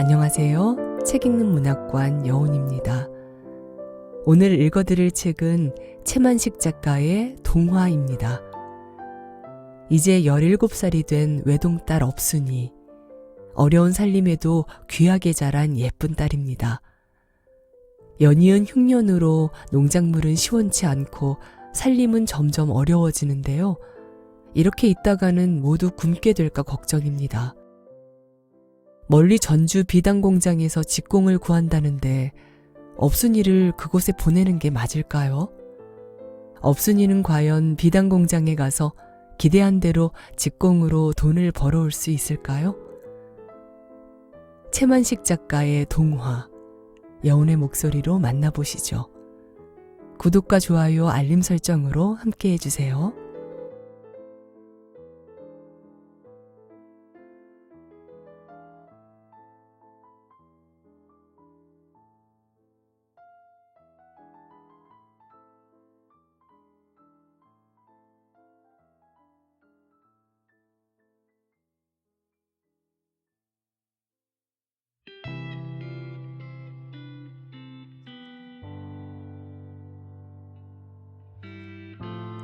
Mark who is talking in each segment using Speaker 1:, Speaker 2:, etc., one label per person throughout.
Speaker 1: 안녕하세요. 책 읽는 문학관 여운입니다. 오늘 읽어드릴 책은 채만식 작가의 동화입니다. 이제 17살이 된 외동딸 업순이, 어려운 살림에도 귀하게 자란 예쁜 딸입니다. 연이은 흉년으로 농작물은 시원치 않고 살림은 점점 어려워지는데요. 이렇게 있다가는 모두 굶게 될까 걱정입니다. 멀리 전주 비단 공장에서 직공을 구한다는데 업순이를 그곳에 보내는 게 맞을까요? 업순이는 과연 비단 공장에 가서 기대한 대로 직공으로 돈을 벌어올 수 있을까요? 채만식 작가의 동화, 여운의 목소리로 만나보시죠. 구독과 좋아요, 알림 설정으로 함께 해주세요.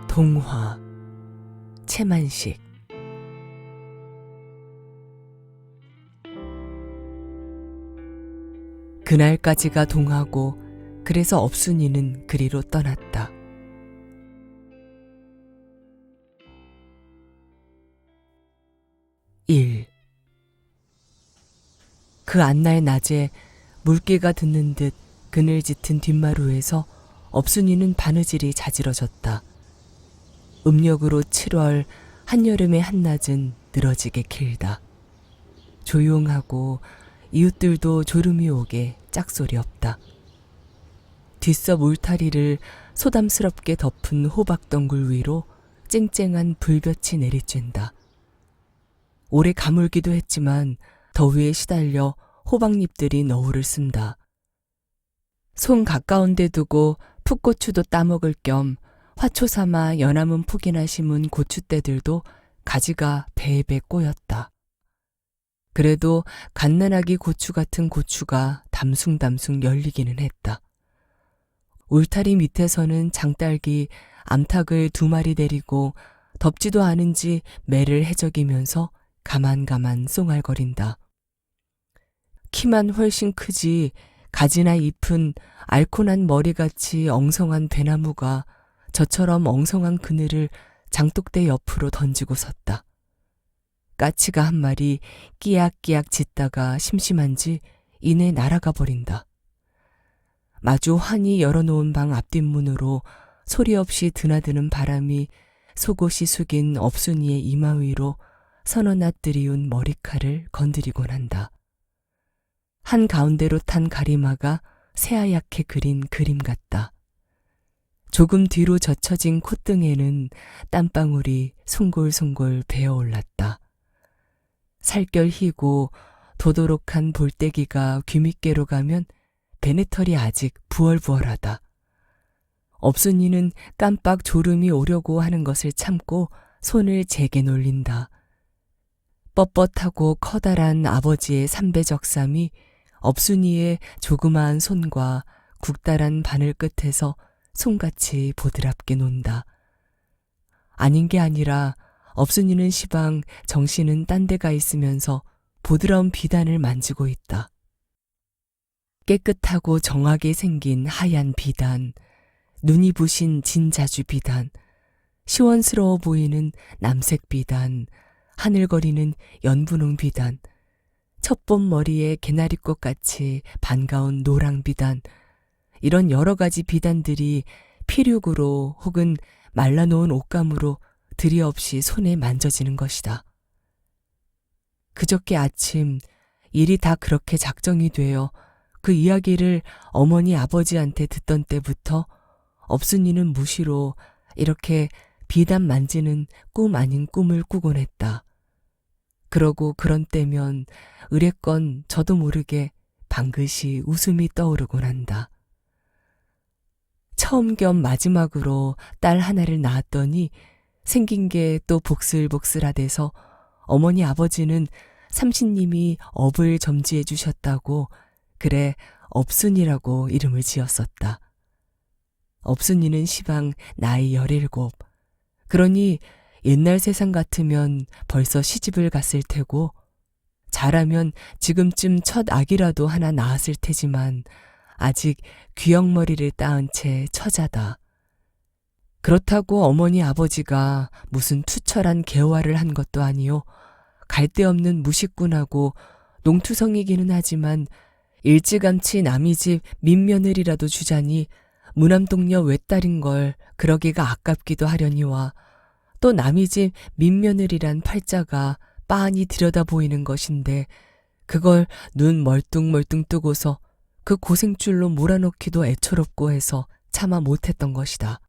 Speaker 1: 동화, 채만식. 그날까지가 동화고, 그래서 업순이는 그리로 떠났다. 그 안날 낮에 물개가 듣는 듯 그늘 짙은 뒷마루에서 업순이는 바느질이 자지러졌다. 음력으로 7월, 한여름의 한낮은 늘어지게 길다. 조용하고 이웃들도 졸음이 오게 짝소리 없다. 뒷섭 울타리를 소담스럽게 덮은 호박덩굴 위로 쨍쨍한 불볕이 내리쬐다. 오래 가물기도 했지만 더위에 시달려 호박잎들이 너울을 쓴다. 손 가까운 데 두고 풋고추도 따먹을 겸 화초 삼아 연화문 폭이나 심은 고추대들도 가지가 배에 꼬였다. 그래도 갓난아기 고추 같은 고추가 담숭담숭 열리기는 했다. 울타리 밑에서는 장딸기 암탉을 2마리 데리고 덥지도 않은지 매를 해적이면서 가만가만 쏭알거린다. 키만 훨씬 크지 가지나 잎은 알코난 머리같이 엉성한 배나무가 저처럼 엉성한 그늘을 장독대 옆으로 던지고 섰다. 까치가 1마리 끼약끼약 짖다가 심심한지 이내 날아가 버린다. 마주 환히 열어놓은 방 앞뒷문으로 소리 없이 드나드는 바람이 속옷이 숙인 업순이의 이마 위로 서너낫 들이운 머리칼을 건드리곤 한다. 한가운데로 탄 가리마가 새하얗게 그린 그림 같다. 조금 뒤로 젖혀진 콧등에는 땀방울이 송골송골 배어올랐다. 살결 희고 도도록한 볼때기가 귀밑께로 가면 베네털이 아직 부얼부얼하다. 업순이는 깜빡 졸음이 오려고 하는 것을 참고 손을 제게 놀린다. 뻣뻣하고 커다란 아버지의 삼배적삼이 업순이의 조그마한 손과 국달한 바늘 끝에서 손같이 보드랍게 논다. 아닌 게 아니라 업순이는 시방 정신은 딴 데 가 있으면서 보드라운 비단을 만지고 있다. 깨끗하고 정하게 생긴 하얀 비단, 눈이 부신 진자주 비단, 시원스러워 보이는 남색 비단, 하늘거리는 연분홍 비단, 첩봄 머리에 개나리꽃 같이 반가운 노랑 비단, 이런 여러 가지 비단들이 피륙으로 혹은 말라놓은 옷감으로 드리없이 손에 만져지는 것이다. 그저께 아침 일이 다 그렇게 작정이 되어 그 이야기를 어머니 아버지한테 듣던 때부터 업순이는 무시로 이렇게 비단 만지는 꿈 아닌 꿈을 꾸곤 했다. 그러고 그런 때면 으레건 저도 모르게 방긋이 웃음이 떠오르곤 한다. 처음 겸 마지막으로 딸 하나를 낳았더니 생긴 게 또 복슬복슬하대서 어머니 아버지는 삼신님이 업을 점지해 주셨다고 그래 업순이라고 이름을 지었었다. 업순이는 시방 나이 17. 그러니 옛날 세상 같으면 벌써 시집을 갔을 테고 잘하면 지금쯤 첫 아기라도 하나 낳았을 테지만 아직 귀역머리를 따은 채 처자다. 그렇다고 어머니 아버지가 무슨 투철한 개화를 한 것도 아니요. 갈데없는 무식꾼하고 농투성이기는 하지만 일찌감치 남의 집 민며느리라도 주자니 무남동녀 외딸인 걸 그러기가 아깝기도 하려니와 또 남의 집 민며느리란 팔자가 빤히 들여다 보이는 것인데 그걸 눈 멀뚱멀뚱 뜨고서 그 고생줄로 몰아넣기도 애처롭고 해서 차마 못했던 것이다.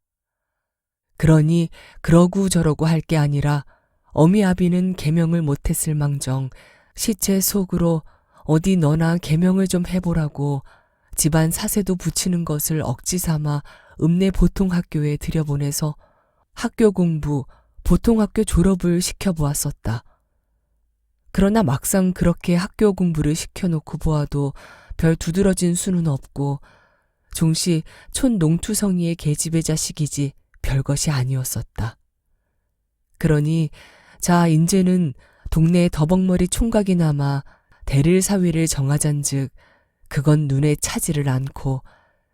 Speaker 1: 그러니 그러고 저러고 할 게 아니라 어미 아비는 계명을 못했을 망정 시체 속으로 어디 너나 계명을 좀 해보라고 집안 사세도 붙이는 것을 억지 삼아 읍내 보통학교에 들여보내서 학교 공부, 보통학교 졸업을 시켜보았었다. 그러나 막상 그렇게 학교 공부를 시켜놓고 보아도 별 두드러진 수는 없고 종시 촌농투성이의 계집의 자식이지 별것이 아니었었다. 그러니 자 인제는 동네 더벅머리 총각이 남아 대를 사위를 정하잔즉 그건 눈에 차지를 않고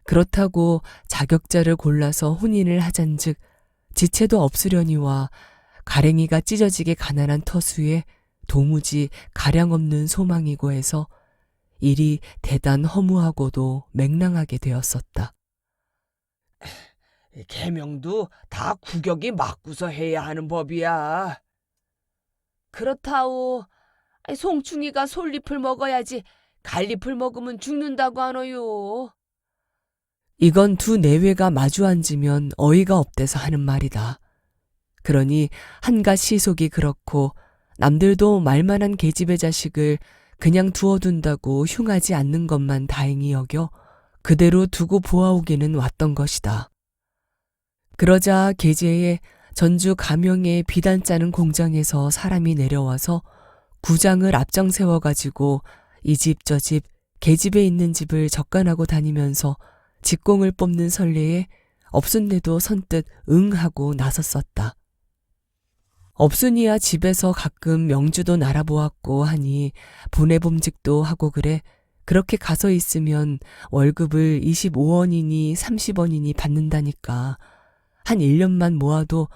Speaker 1: 그렇다고 자격자를 골라서 혼인을 하잔즉 지체도 없으려니와 가랭이가 찢어지게 가난한 터수에 도무지 가량 없는 소망이고 해서 일이 대단 허무하고도 맹랑하게 되었었다.
Speaker 2: 계명도 다 구격이 맞고서 해야 하는 법이야.
Speaker 3: 그렇다오. 송충이가 솔잎을 먹어야지 갈잎을 먹으면 죽는다고 하노요.
Speaker 1: 이건 두 내외가 마주 앉으면 어이가 없대서 하는 말이다. 그러니 한갓 시속이 그렇고 남들도 말만한 계집의 자식을 그냥 두어둔다고 흉하지 않는 것만 다행히 여겨 그대로 두고 보아오기는 왔던 것이다. 그러자 계제에 전주 가명의 비단 짜는 공장에서 사람이 내려와서 구장을 앞장 세워가지고 이 집 저 집 계집에 있는 집을 적간하고 다니면서 직공을 뽑는 설레에 업순네도 선뜻 응하고 나섰었다. 업순이야 집에서 가끔 명주도 날아보았고 하니 보내봄직도 하고 그래 그렇게 가서 있으면 월급을 25원이니 30원이니 받는다니까 한 1년만 모아도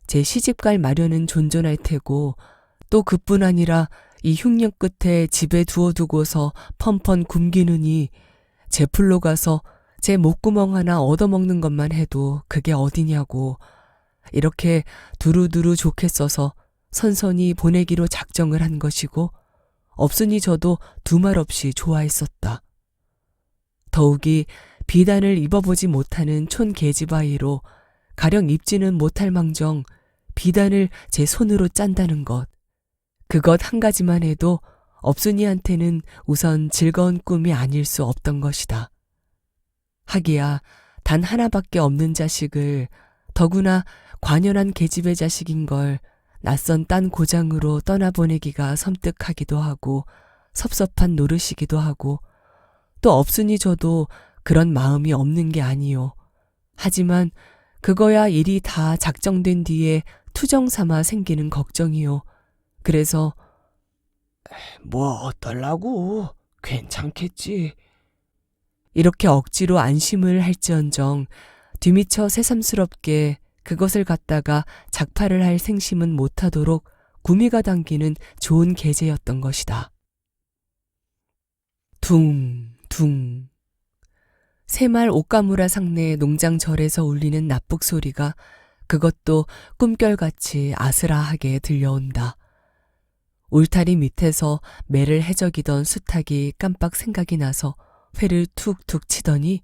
Speaker 1: 제 시집갈 마련은 존존할 테고 또 그뿐 아니라 이 흉년 끝에 집에 두어두고서 펀펀 굶기느니 제 풀로 가서 제 목구멍 하나 얻어먹는 것만 해도 그게 어디냐고 이렇게 두루두루 좋게 써서 선선히 보내기로 작정을 한 것이고 없으니 저도 두말 없이 좋아했었다. 더욱이 비단을 입어보지 못하는 촌 계집아이로 가령 입지는 못할 망정 비단을 제 손으로 짠다는 것. 그것 한 가지만 해도 업순이한테는 우선 즐거운 꿈이 아닐 수 없던 것이다. 하기야 단 하나밖에 없는 자식을 더구나 관연한 계집의 자식인 걸 낯선 딴 고장으로 떠나보내기가 섬뜩하기도 하고 섭섭한 노릇이기도 하고 또 없으니 저도 그런 마음이 없는 게 아니요. 하지만 그거야 일이 다 작정된 뒤에 투정 삼아 생기는 걱정이요. 그래서
Speaker 2: 뭐 어떨라고? 괜찮겠지.
Speaker 1: 이렇게 억지로 안심을 할지언정 뒤미처 새삼스럽게 그것을 갖다가 작파를 할 생심은 못하도록 구미가 당기는 좋은 계제였던 것이다. 둥둥 새말 옷가무라 상내 농장절에서 울리는 납북 소리가 그것도 꿈결같이 아스라하게 들려온다. 울타리 밑에서 매를 해적이던 수탉이 깜빡 생각이 나서 회를 툭툭 치더니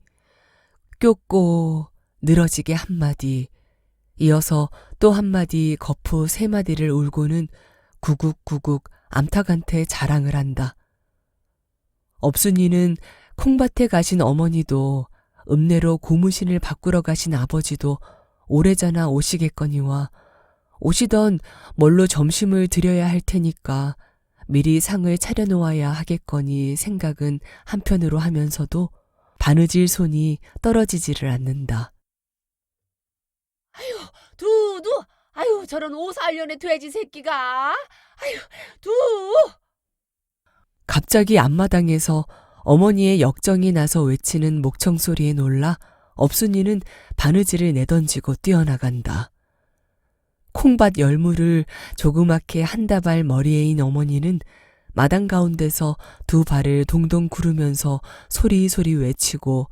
Speaker 1: 껴꼬 늘어지게 한마디 이어서 또 한마디 거푸 세 마디를 울고는 구국구국 암탉한테 자랑을 한다. 업순이는 콩밭에 가신 어머니도 읍내로 고무신을 바꾸러 가신 아버지도 오래잖아 오시겠거니와 오시던 뭘로 점심을 드려야 할 테니까 미리 상을 차려놓아야 하겠거니 생각은 한편으로 하면서도 바느질 손이 떨어지지를 않는다.
Speaker 3: 두두! 아유, 저런 오살년의 돼지 새끼가! 아유, 두!
Speaker 1: 갑자기 앞마당에서 어머니의 역정이 나서 외치는 목청 소리에 놀라 업순이는 바느질을 내던지고 뛰어나간다. 콩밭 열무를 조그맣게 한 다발 머리에 인 어머니는 마당 가운데서 두 발을 동동 구르면서 소리소리 외치고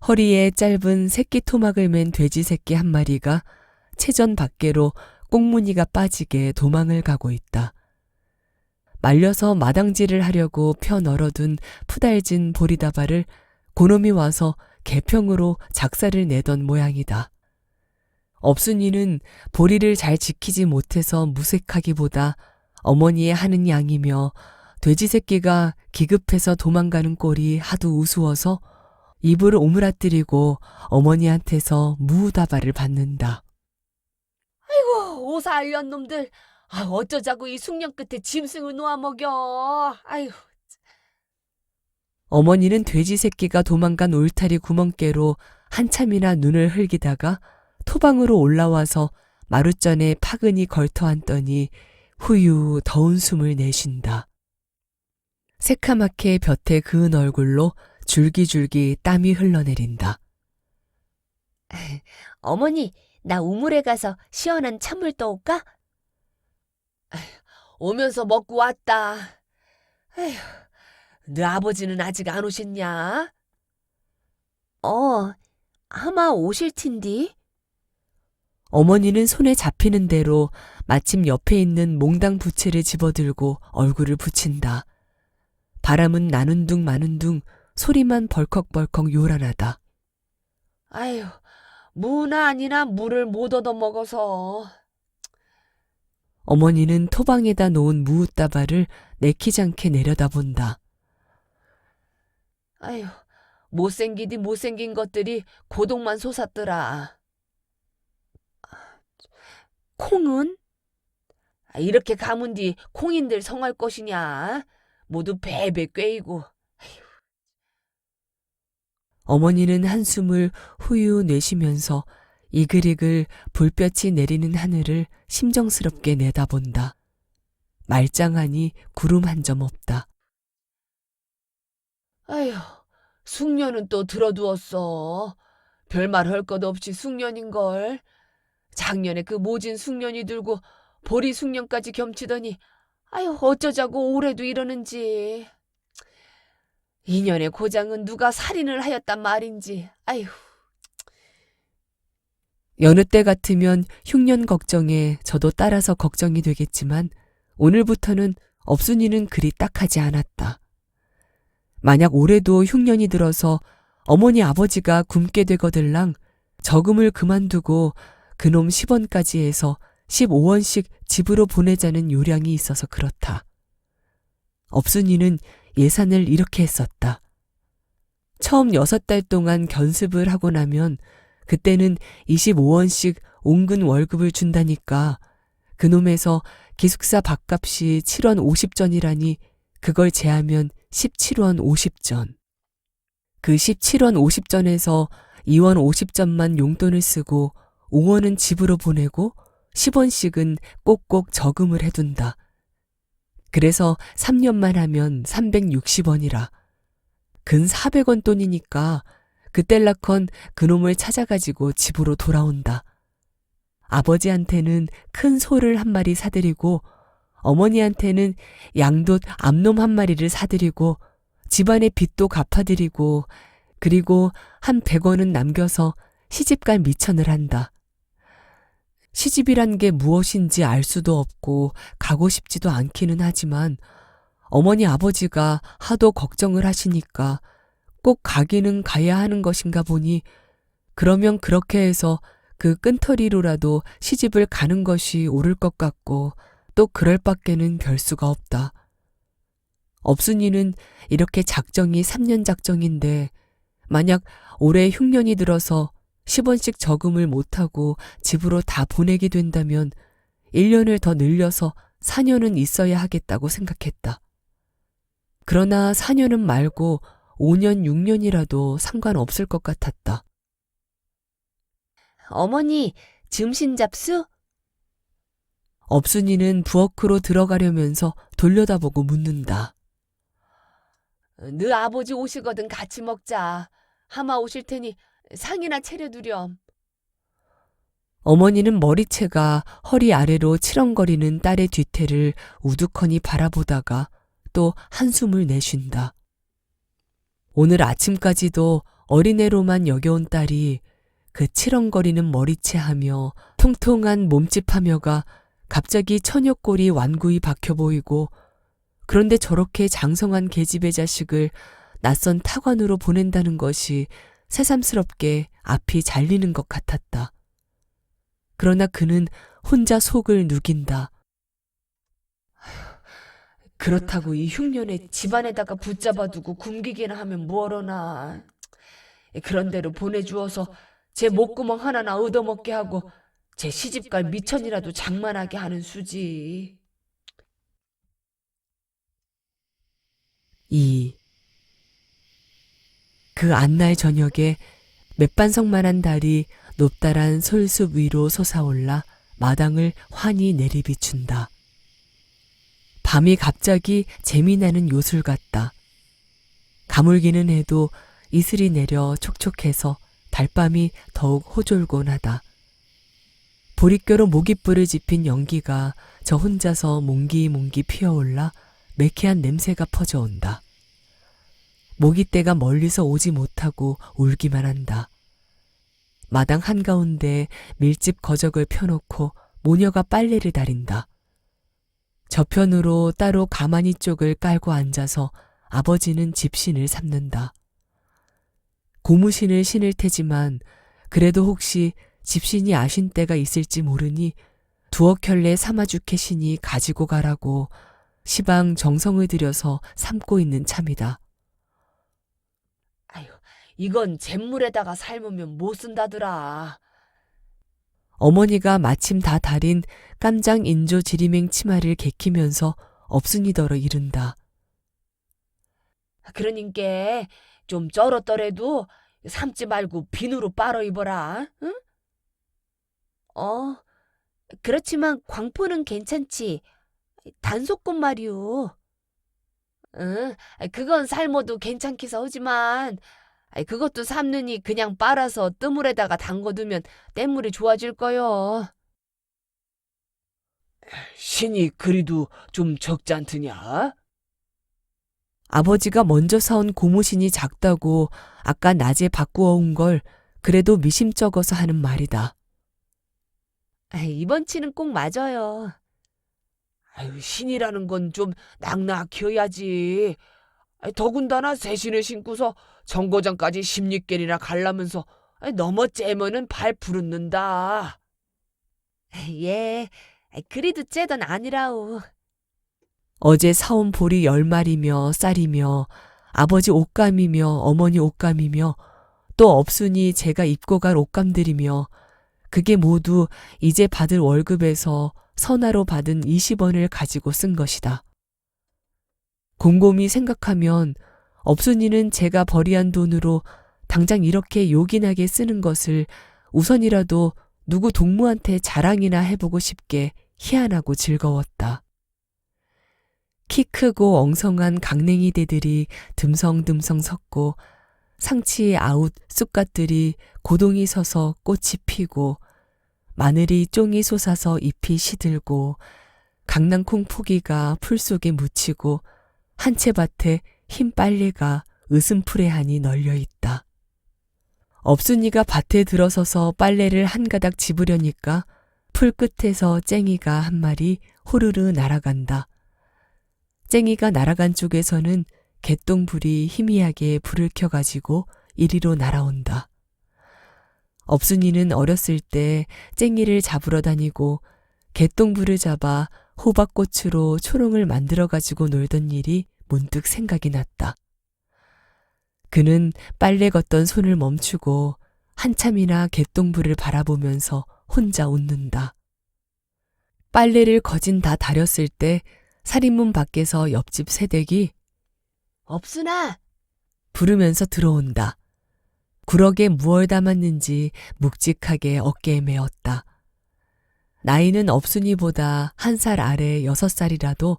Speaker 1: 허리에 짧은 새끼 토막을 맨 돼지 새끼 한 마리가 채전 밖으로 꽁무니가 빠지게 도망을 가고 있다. 말려서 마당질을 하려고 펴 널어둔 푸달진 보리다발을 고놈이 와서 개평으로 작사를 내던 모양이다. 업순이는 보리를 잘 지키지 못해서 무색하기보다 어머니의 하는 양이며 돼지 새끼가 기급해서 도망가는 꼴이 하도 우스워서 입을 오므라뜨리고 어머니한테서 무다발을 받는다.
Speaker 3: 아이고, 오살년 놈들! 아, 어쩌자고 이 숙련 끝에 짐승을 놓아먹여! 아이고.
Speaker 1: 어머니는 돼지 새끼가 도망간 울타리 구멍께로 한참이나 눈을 흘기다가 토방으로 올라와서 마룻전에 파근히 걸터앉더니 후유 더운 숨을 내쉰다. 새카맣게 볕에 그은 얼굴로 줄기줄기 땀이 흘러내린다.
Speaker 3: 어머니, 나 우물에 가서 시원한 찬물 떠올까? 오면서 먹고 왔다. 에휴, 너 아버지는 아직 안 오셨냐? 아마 오실 텐디.
Speaker 1: 어머니는 손에 잡히는 대로 마침 옆에 있는 몽당 부채를 집어들고 얼굴을 붙인다. 바람은 나는 둥 마는 둥 소리만 벌컥벌컥 요란하다.
Speaker 3: 아휴, 무나 아니나 물을 못 얻어먹어서.
Speaker 1: 어머니는 토방에다 놓은 무웃다발을 내키지 않게 내려다본다.
Speaker 3: 아휴, 못생기디 못생긴 것들이 고독만 솟았더라. 콩은? 이렇게 가문 뒤 콩인들 성할 것이냐? 모두 배배 꿰이고.
Speaker 1: 어머니는 한숨을 후유 내쉬면서 이글이글 불볕이 내리는 하늘을 심정스럽게 내다본다. 말짱하니 구름 한 점 없다.
Speaker 3: 아휴, 숙녀는 또 들어두었어. 별말 할 것 없이 숙녀인걸. 작년에 그 모진 숙년이 들고 보리 숙년까지 겸치더니 아유, 어쩌자고 올해도 이러는지. 인연의 고장은 누가 살인을 하였단 말인지. 아휴.
Speaker 1: 여느 때 같으면 흉년 걱정에 저도 따라서 걱정이 되겠지만 오늘부터는 업순이는 그리 딱하지 않았다. 만약 올해도 흉년이 들어서 어머니 아버지가 굶게 되거들랑 저금을 그만두고 그놈 10원까지 해서 15원씩 집으로 보내자는 요량이 있어서 그렇다. 업순이는 예산을 이렇게 했었다. 처음 6달 동안 견습을 하고 나면 그때는 25원씩 온근 월급을 준다니까 그놈에서 기숙사 밥값이 7원 50전이라니 그걸 제하면 17원 50전. 그 17원 50전에서 2원 50전만 용돈을 쓰고 5원은 집으로 보내고 10원씩은 꼭꼭 저금을 해둔다. 그래서 3년만 하면 360원이라. 근 400원 돈이니까 그때라컨 그놈을 찾아가지고 집으로 돌아온다. 아버지한테는 큰 소를 한 마리 사드리고 어머니한테는 양돛 암놈 한 마리를 사드리고 집안의 빚도 갚아드리고 그리고 한 100원은 남겨서 시집갈 미천을 한다. 시집이란 게 무엇인지 알 수도 없고 가고 싶지도 않기는 하지만 어머니 아버지가 하도 걱정을 하시니까 꼭 가기는 가야 하는 것인가 보니 그러면 그렇게 해서 그 끈터리로라도 시집을 가는 것이 옳을 것 같고 또 그럴 밖에는 별 수가 없다. 업순이는 이렇게 작정이 3년 작정인데 만약 올해 흉년이 들어서 10원씩 저금을 못하고 집으로 다 보내게 된다면 1년을 더 늘려서 4년은 있어야 하겠다고 생각했다. 그러나 4년은 말고 5년, 6년이라도 상관없을 것 같았다.
Speaker 3: 어머니, 점심 잡수?
Speaker 1: 업순이는 부엌으로 들어가려면서 돌려다보고 묻는다.
Speaker 3: 너 아버지 오시거든 같이 먹자. 하마 오실 테니 상이나 차려두렴.
Speaker 1: 어머니는 머리채가 허리 아래로 치렁거리는 딸의 뒤태를 우두커니 바라보다가 또 한숨을 내쉰다. 오늘 아침까지도 어린애로만 여겨온 딸이 그 치렁거리는 머리채하며 통통한 몸집하며가 갑자기 처녀꼴이 완구히 박혀 보이고, 그런데 저렇게 장성한 계집의 자식을 낯선 타관으로 보낸다는 것이 새삼스럽게 앞이 잘리는 것 같았다. 그러나 그는 혼자 속을 누긴다.
Speaker 3: 그렇다고 이 흉년에 집안에다가 붙잡아두고 굶기기나 하면 뭐하러나. 그런 대로 보내주어서 제 목구멍 하나나 얻어먹게 하고 제 시집갈 미천이라도 장만하게 하는 수지.
Speaker 1: 그 안날 저녁에 맥반석만한 달이 높다란 솔숲 위로 솟아올라 마당을 환히 내리비춘다. 밤이 갑자기 재미나는 요술 같다. 가물기는 해도 이슬이 내려 촉촉해서 달밤이 더욱 호졸곤하다. 보릿교로 모깃불을 지핀 연기가 저 혼자서 몽기몽기 피어올라 매캐한 냄새가 퍼져온다. 모깃대가 멀리서 오지 못하고 울기만 한다. 마당 한가운데 밀집 거적을 펴놓고 모녀가 빨래를 다린다. 저편으로 따로 가마니 쪽을 깔고 앉아서 아버지는 집신을 삼는다. 고무신을 신을 테지만 그래도 혹시 집신이 아신 때가 있을지 모르니 두어 켤레 사마주케 신이 가지고 가라고 시방 정성을 들여서 삶고 있는 참이다.
Speaker 3: 아유, 이건 잿물에다가 삶으면 못 쓴다더라.
Speaker 1: 어머니가 마침 다 달인 깜장 인조 지리맹 치마를 개키면서 업순이더러 이른다.
Speaker 3: 그러니까 좀 쩔었더라도 삶지 말고 비누로 빨아 입어라. 응? 그렇지만 광포는 괜찮지. 단속꽃 말이오. 응, 그건 삶아도 괜찮기서 하지만 그것도 삶느니 그냥 빨아서 뜨물에다가 담궈두면 땜물이 좋아질 거요.
Speaker 2: 신이 그리도 좀 적지 않더냐?
Speaker 1: 아버지가 먼저 사온 고무신이 작다고 아까 낮에 바꾸어 온 걸 그래도 미심쩍어서 하는 말이다.
Speaker 3: 이번 치는 꼭 맞아요.
Speaker 2: 아유, 신이라는 건 좀 낙낙해야지. 더군다나 새 신을 신고서 정거장까지 16개이나 갈라면서 넘어 째면은 발 부르는다.
Speaker 3: 예, 그리도 째던 아니라오.
Speaker 1: 어제 사온 보리 10마리며 쌀이며 아버지 옷감이며 어머니 옷감이며 또 업순이 제가 입고 갈 옷감들이며 그게 모두 이제 받을 월급에서 선화로 받은 20원을 가지고 쓴 것이다. 곰곰이 생각하면 업순이는 제가 벌이한 돈으로 당장 이렇게 요긴하게 쓰는 것을 우선이라도 누구 동무한테 자랑이나 해보고 싶게 희한하고 즐거웠다. 키 크고 엉성한 강냉이 대들이 듬성듬성 섰고 상치의 아웃 쑥갓들이 고동이 서서 꽃이 피고 마늘이 쫑이 솟아서 잎이 시들고 강낭콩 포기가 풀 속에 묻히고 한 채 밭에 흰 빨래가 으슴푸레하니 널려 있다. 업순이가 밭에 들어서서 빨래를 한 가닥 집으려니까 풀 끝에서 쨍이가 한 마리 호르르 날아간다. 쨍이가 날아간 쪽에서는 개똥불이 희미하게 불을 켜가지고 이리로 날아온다. 업순이는 어렸을 때 쨍이를 잡으러 다니고 개똥불을 잡아 호박꽃으로 초롱을 만들어가지고 놀던 일이 문득 생각이 났다. 그는 빨래 걷던 손을 멈추고 한참이나 개똥불을 바라보면서 혼자 웃는다. 빨래를 거진 다 다렸을 때 살인문 밖에서 옆집 새댁이
Speaker 3: 없으나
Speaker 1: 부르면서 들어온다. 구럭에 무얼 담았는지 묵직하게 어깨에 메었다. 나이는 업순이보다 1살 아래 6살이라도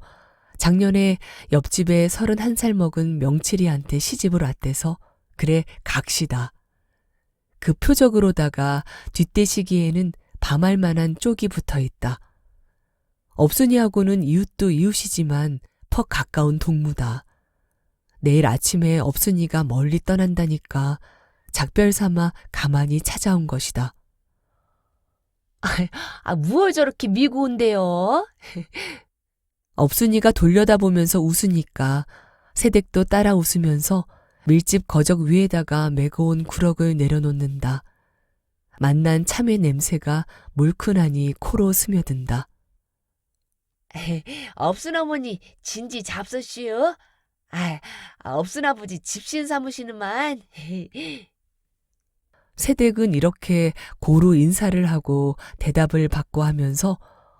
Speaker 1: 작년에 옆집에 31살 먹은 명칠이한테 시집을 왔대서 그래 각시다. 그 표적으로다가 뒷대시기에는 밤할 만한 쪽이 붙어 있다. 업순이하고는 이웃도 이웃이지만 퍽 가까운 동무다. 내일 아침에 업순이가 멀리 떠난다니까 작별 삼아 가만히 찾아온 것이다.
Speaker 3: 무얼 저렇게 미고 온대요?
Speaker 1: 업순이가 돌려다보면서 웃으니까 새댁도 따라 웃으면서 밀집 거적 위에다가 메고 온 구럭을 내려놓는다. 맛난 참외 냄새가 물큰하니 코로 스며든다.
Speaker 3: 없은 어머니 진지 잡섰시오? 없은 아버지 집신 삼으시는만.
Speaker 1: 새댁은 이렇게 고루 인사를 하고 대답을 받고 하면서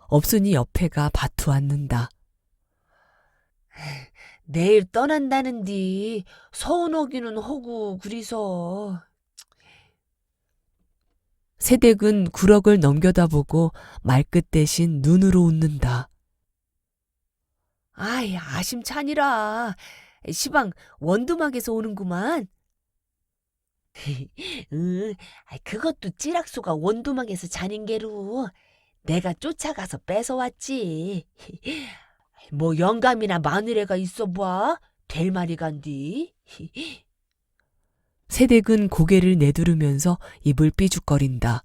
Speaker 1: 업순이 옆에가 바투 앉는다.
Speaker 3: 내일 떠난다는디 서운하기는 하고 그리서.
Speaker 1: 새댁은 구럭을 넘겨다보고 말끝 대신 눈으로 웃는다.
Speaker 3: 아심찬이라. 시방 원두막에서 오는구만. 그것도 찌락소가 원두막에서 자는 게로 내가 쫓아가서 뺏어왔지. 뭐 영감이나 마누라가 있어 봐. 될 말이 간디.
Speaker 1: 새댁은 고개를 내두르면서 입을 삐죽거린다.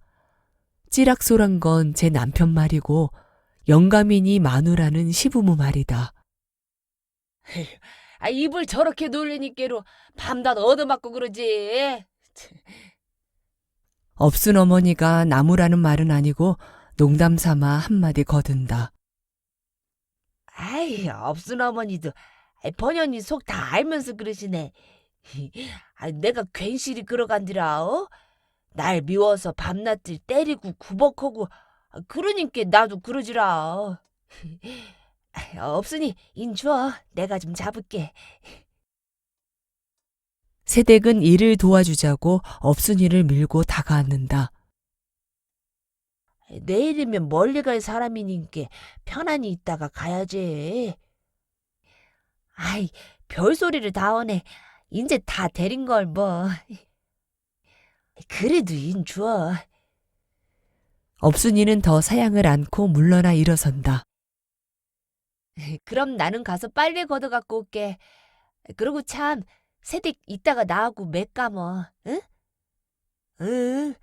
Speaker 1: 찌락소란 건 제 남편 말이고 영감이니 마누라는 시부모 말이다.
Speaker 3: 입을 저렇게 놀리니께로 밤낮 얻어맞고 그러지.
Speaker 1: 업순 어머니가 나무라는 말은 아니고 농담 삼아 한마디 거둔다.
Speaker 3: 없은 어머니도 번연히 속 다 알면서 그러시네. 내가 괜시리 그러간디라. 날 미워서 밤낮을 때리고 구벅하고 그러니까 나도 그러지라. 없으니 인주어 내가 좀 잡을게.
Speaker 1: 새댁은 일을 도와주자고 업순이를 밀고 다가앉는다.
Speaker 3: 내일이면 멀리 갈 사람이니까 편안히 있다가 가야지. 별소리를 다 하네. 이제 다 데린 걸 뭐. 그래도 인주어.
Speaker 1: 업순이는 더 사양을 않고 물러나 일어선다.
Speaker 3: 그럼 나는 가서 빨래 걷어갖고 올게. 그러고 참 새댁 이따가 나하고 맥 감어. 응? 응.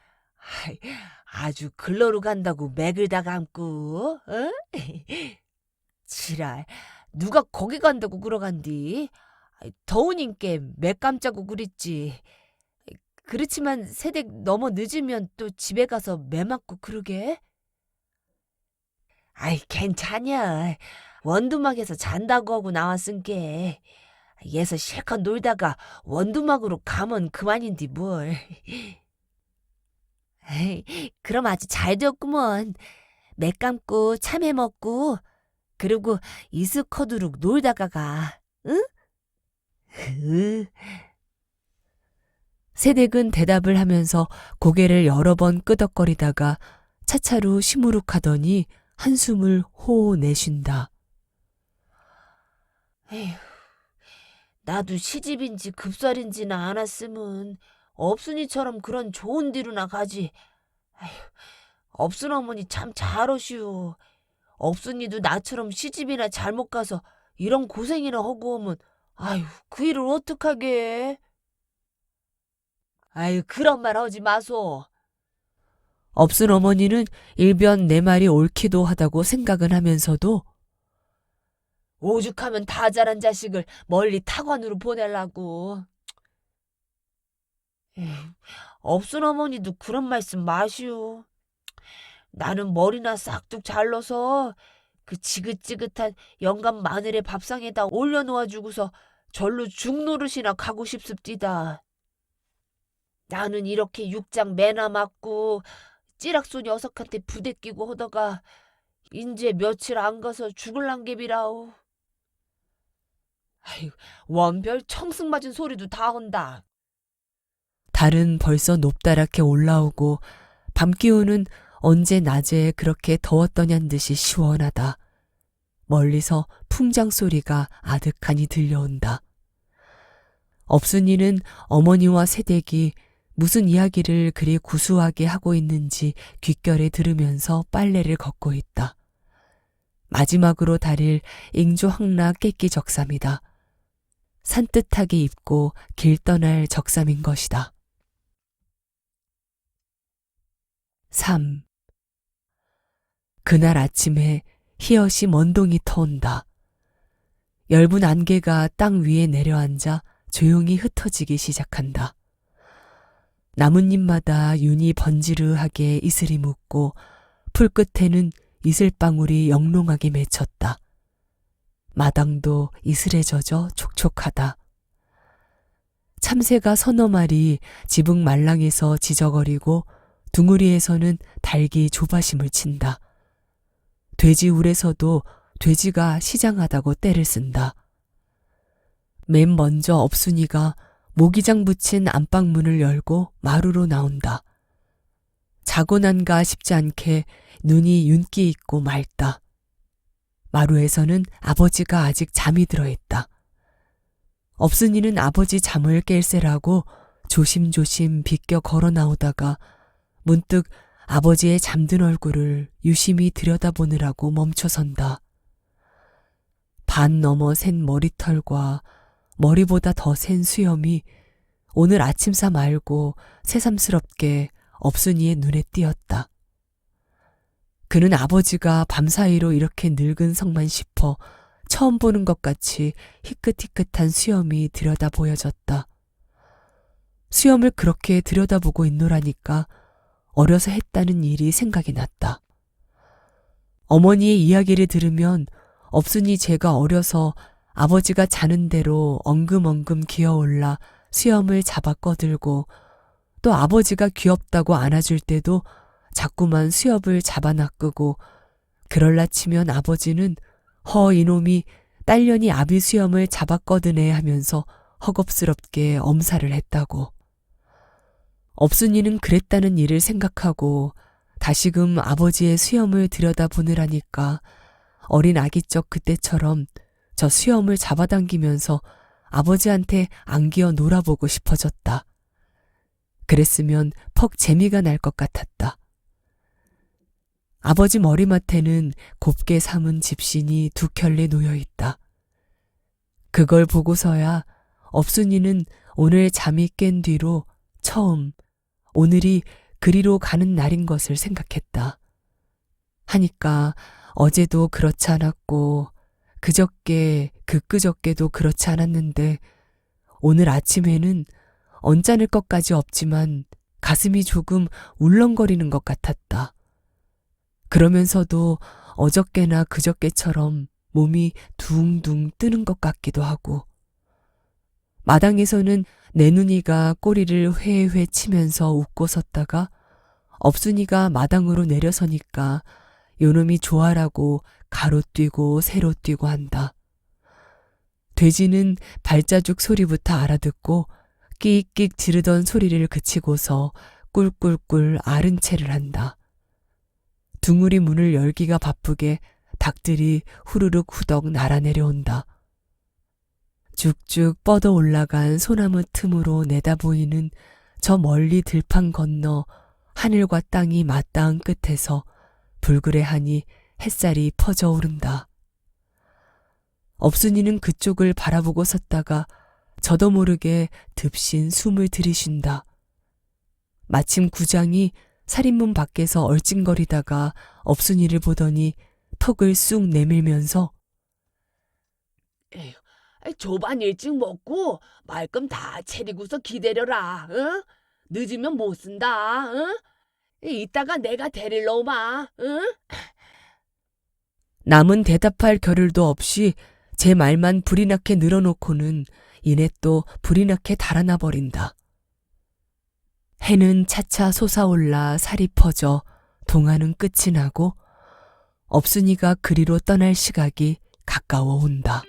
Speaker 3: 아주 글러로 간다고 맥을 다 감고. 응? 지랄. 누가 거기 간다고 그러간디. 더우니께 맥 감자고 그랬지. 그렇지만 새댁 너무 늦으면 또 집에 가서 매 맞고 그러게. 괜찮냐. 원두막에서 잔다고 하고 나왔은께. 얘서 실컷 놀다가 원두막으로 가면 그만인디 뭘. 그럼 아주 잘 되었구먼. 맥 감고 참외 먹고 그리고 이스커두룩 놀다가 가. 응?
Speaker 1: 새댁은 대답을 하면서 고개를 여러 번 끄덕거리다가 차차로 시무룩하더니 한숨을 호호 내쉰다.
Speaker 3: 에휴, 나도 시집인지 급살인지나 알았으면 업순이처럼 그런 좋은 데로나 가지. 에휴, 업순 어머니 참 잘하시오. 업순이도 나처럼 시집이나 잘못 가서 이런 고생이나 하고 오면 그 일을 어떡하게. 그런 말 하지 마소.
Speaker 1: 업순 어머니는 일변 내 말이 옳기도 하다고 생각은 하면서도
Speaker 3: 오죽하면 다 자란 자식을 멀리 타관으로 보내려고. 업순 어머니도 그런 말씀 마시오. 나는 머리나 싹둑 잘라서 그 지긋지긋한 영감 마늘의 밥상에다 올려놓아주고서 절로 죽노릇이나 가고 싶습디다. 나는 이렇게 육장 매나 맞고 찌락소 녀석한테 부대 끼고 하다가 인제 며칠 안 가서 죽을란 갭이라오. 아이고, 원별 청승 맞은 소리도 다 온다.
Speaker 1: 달은 벌써 높다랗게 올라오고 밤기온은 언제 낮에 그렇게 더웠더냔 듯이 시원하다. 멀리서 풍장 소리가 아득하니 들려온다. 업순이는 어머니와 새댁이 무슨 이야기를 그리 구수하게 하고 있는지 귓결에 들으면서 빨래를 걷고 있다. 마지막으로 다릴 잉조항라 깨끼 적삼이다. 산뜻하게 입고 길 떠날 적삼인 것이다. 3. 그날 아침에 희엇이 먼동이 터온다. 엷은 안개가 땅 위에 내려앉아 조용히 흩어지기 시작한다. 나뭇잎마다 윤이 번지르하게 이슬이 묻고 풀끝에는 이슬방울이 영롱하게 맺혔다. 마당도 이슬에 젖어 촉촉하다. 참새가 서너 마리 지붕 말랑에서 지저거리고 둥우리에서는 닭이 조바심을 친다. 돼지 울에서도 돼지가 시장하다고 떼를 쓴다. 맨 먼저 업순이가 모기장 붙인 안방문을 열고 마루로 나온다. 자고 난가 싶지 않게 눈이 윤기 있고 맑다. 마루에서는 아버지가 아직 잠이 들어있다. 업순이는 아버지 잠을 깰세라고 조심조심 비껴 걸어 나오다가 문득 아버지의 잠든 얼굴을 유심히 들여다보느라고 멈춰선다. 반 넘어 샌 머리털과 머리보다 더 센 수염이 오늘 아침사 말고 새삼스럽게 업순이의 눈에 띄었다. 그는 아버지가 밤사이로 이렇게 늙은 성만 싶어 처음 보는 것 같이 희끗희끗한 수염이 들여다 보여졌다. 수염을 그렇게 들여다보고 있노라니까 어려서 했다는 일이 생각이 났다. 어머니의 이야기를 들으면 업순이 제가 어려서 아버지가 자는 대로 엉금엉금 기어올라 수염을 잡아 꺼들고 또 아버지가 귀엽다고 안아줄 때도 자꾸만 수염을 잡아 낚고 그럴라 치면 아버지는 허 이놈이 딸년이 아비 수염을 잡아 꺼드네 하면서 허겁스럽게 엄살을 했다고. 업순이는 그랬다는 일을 생각하고 다시금 아버지의 수염을 들여다보느라니까 어린 아기적 그때처럼 저 수염을 잡아당기면서 아버지한테 안기어 놀아보고 싶어졌다. 그랬으면 퍽 재미가 날 것 같았다. 아버지 머리맡에는 곱게 삼은 집신이 두 켤레 놓여있다. 그걸 보고서야 업순이는 오늘 잠이 깬 뒤로 처음 오늘이 그리로 가는 날인 것을 생각했다. 하니까 어제도 그렇지 않았고 그저께 그저께도 그렇지 않았는데 오늘 아침에는 언짢을 것까지 없지만 가슴이 조금 울렁거리는 것 같았다. 그러면서도 어저께나 그저께처럼 몸이 둥둥 뜨는 것 같기도 하고 마당에서는 내 눈이가 꼬리를 회회 치면서 웃고 섰다가 업순이가 마당으로 내려서니까 요놈이 좋아라고 가로 뛰고 세로 뛰고 한다. 돼지는 발자죽 소리부터 알아듣고 끽끽 지르던 소리를 그치고서 꿀꿀꿀 앓은 채를 한다. 둥우리 문을 열기가 바쁘게 닭들이 후루룩 후덕 날아내려온다. 쭉쭉 뻗어 올라간 소나무 틈으로 내다보이는 저 멀리 들판 건너 하늘과 땅이 맞닿은 끝에서 불그레하니 햇살이 퍼져 오른다. 업순이는 그쪽을 바라보고 섰다가 저도 모르게 듭신 숨을 들이쉰다. 마침 구장이 살인문 밖에서 얼찡거리다가 업순이를 보더니 턱을 쑥 내밀면서
Speaker 3: 에휴, 조반 일찍 먹고 말끔 다 차리고서 기다려라. 응? 늦으면 못 쓴다. 응? 이따가 내가 데리러 오마. 응?
Speaker 1: 남은 대답할 겨를도 없이 제 말만 불이 나게 늘어놓고는 이내 또 불이 나게 달아나 버린다. 해는 차차 솟아올라 살이 퍼져 동하는 끝이 나고 업순이가 그리로 떠날 시각이 가까워 온다.